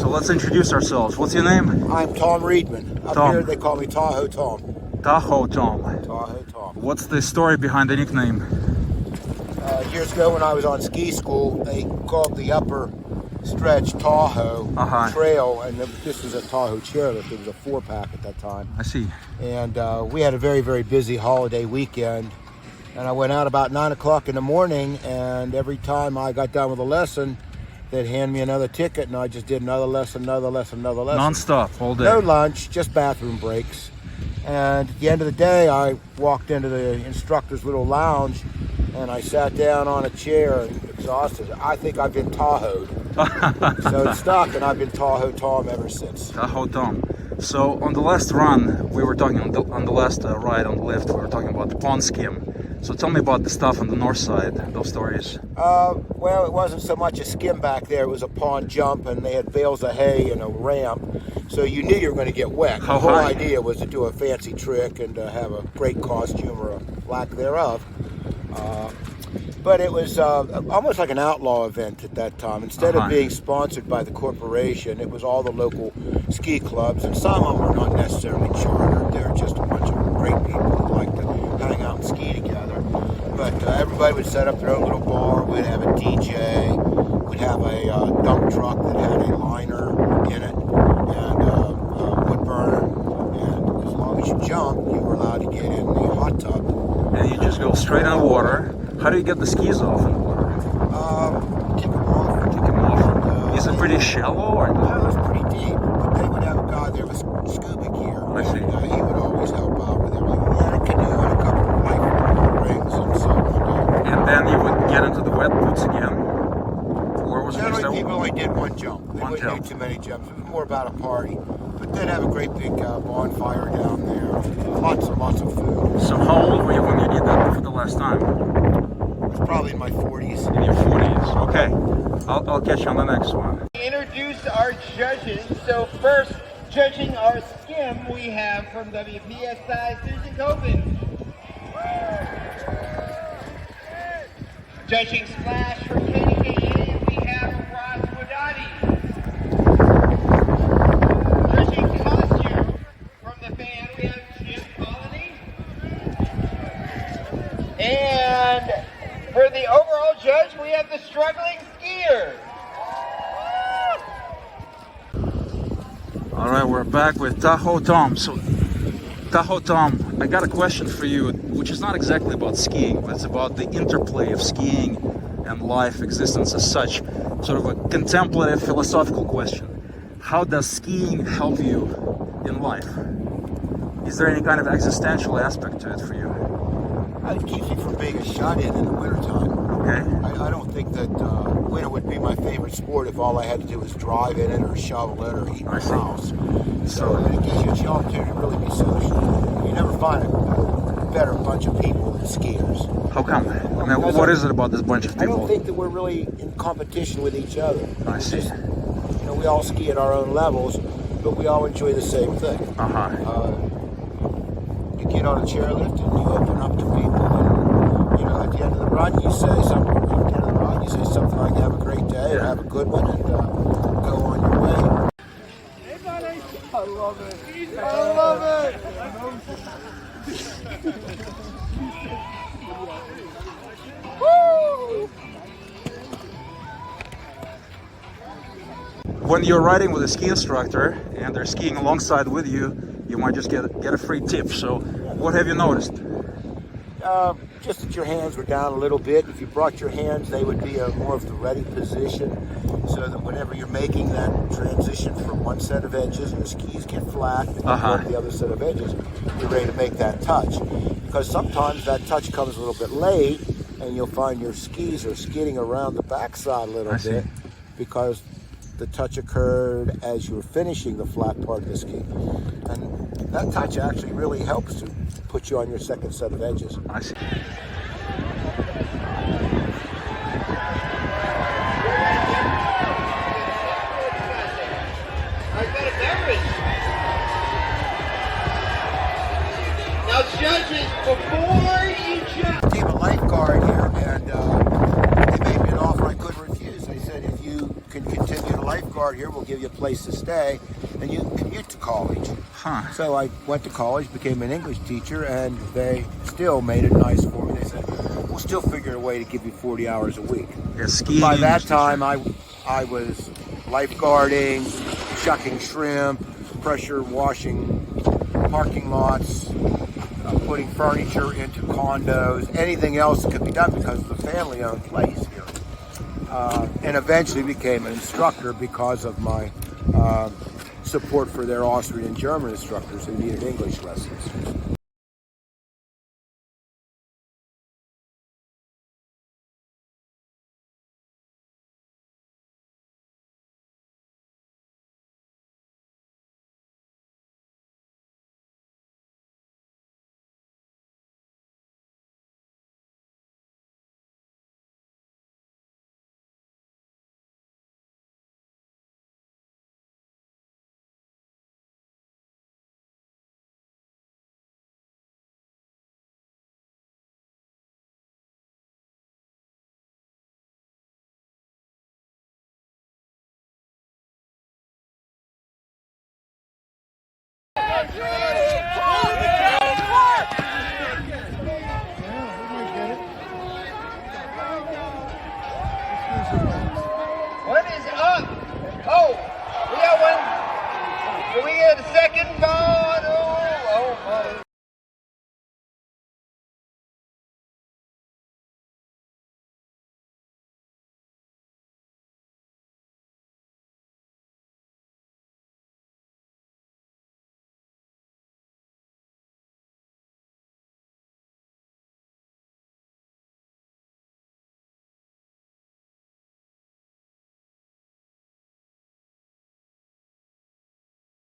So let's introduce ourselves. What's your name? I'm Tom Reedman. Up Tom. here they call me Tahoe Tom. Tahoe Tom. Tahoe Tom. What's the story behind the nickname? Years ago when I was on ski school, they called the upper stretch Tahoe Trail, and this was a Tahoe chairlift. It was a 4-pack at that time. I see. And we had a very, very busy holiday weekend. And I went out about 9 o'clock in the morning, and every time I got done with a lesson, they'd hand me another ticket, and I just did another lesson, another lesson, another lesson. Non-stop, all day. No lunch, just bathroom breaks. And at the end of the day, I walked into the instructor's little lounge, and I sat down on a chair and exhausted. I think I've been Tahoe'd. So it stuck, and I've been Tahoe Tom ever since. Tahoe Tom. So on the last run, we were talking on the last ride on the lift, we were talking about the Pond Skim. So tell me about the stuff on the north side, those stories. Well, it wasn't so much a skim back there. It was a pond jump, and they had bales of hay and a ramp. So you knew you were going to get wet. The whole idea was to do a fancy trick and to have a great costume or a lack thereof. But it was almost like an outlaw event at that time. Instead of being sponsored by the corporation, it was all the local ski clubs, and some of them were not necessarily chartered. They were just a bunch of great people who liked to hang out and ski together. But everybody would set up their own little bar. We'd have a DJ. We'd have a dump truck that had a liner in it and a wood burner. And as long as you jumped, you were allowed to get in the hot tub. And you just go straight on water. How do you get the skis off in the water? Kick them off. Kick them off. Is it pretty shallow or no? It was pretty deep, but they would have a guy there with scuba gear. I see. And, he would always help out with everything. We had a canoe and a couple of life rings and so on. And then you would get into the wet boots again? Or was it just people only did one jump. They wouldn't do too many jumps. It was more about a party. But they'd have a great big bonfire down there. Lots and lots of food. So how old were you when you did that for the last time? I was probably in my 40s. In your 40s, okay. I'll catch you on the next one. Introduce our judges. So first, judging our skim, we have from WPSI, Susan Coben. Judging splash for KDKA, we have Ross Wadati. Judging costume from the fan, we have Jim Colony. And for the overall judge, we have the struggling skier. All right, we're back with Tahoe Tom. So, Tahoe Tom, I got a question for you, which is not exactly about skiing, but it's about the interplay of skiing and life, existence as such. Sort of a contemplative, philosophical question. How does skiing help you in life? Is there any kind of existential aspect to it for you? It keeps you from being a shut-in the wintertime. Okay. I don't think that winter would be my favorite sport if all I had to do was drive in it or shovel it or heat my house. So it gives you an opportunity to really be social. You never find a better bunch of people than skiers. How come? I mean, what is it about this bunch of people? I don't think that we're really in competition with each other. I see. Just, we all ski at our own levels, but we all enjoy the same thing. You get on a chairlift and you open up to people, and at the end of the run you say something. At the end of the run you say something like "Have a great day" or "Have a good one," and go on your way. Hey, buddy! I love it. I love it. Woo! When you're riding with a ski instructor and they're skiing alongside with you, you might just get a free tip. So what have you noticed? Just that your hands were down a little bit. If you brought your hands, they would be more of the ready position, so that whenever you're making that transition from one set of edges and the skis get flat and you go to the other set of edges, you're ready to make that touch. Because sometimes that touch comes a little bit late, and you'll find your skis are skidding around the backside a little bit because the touch occurred as you were finishing the flat part of the ski. And that touch actually really helps to put you on your second set of edges. I see. Now, judges, before you jump. I became a lifeguard here, and they made me an offer I couldn't refuse. They said, if you can continue to lifeguard start here, we'll give you a place to stay, and you can commute to college. Huh. So I went to college, became an English teacher, and they still made it nice for me. They said, we'll still figure a way to give you 40 hours a week. Yeah, skiing. By that English time, teacher. I was lifeguarding, shucking shrimp, pressure washing parking lots, putting furniture into condos, anything else that could be done because of the family-owned place here. And eventually became an instructor because of my support for their Austrian and German instructors who needed English lessons. What is up? Oh, we got one. Can we get a second ball?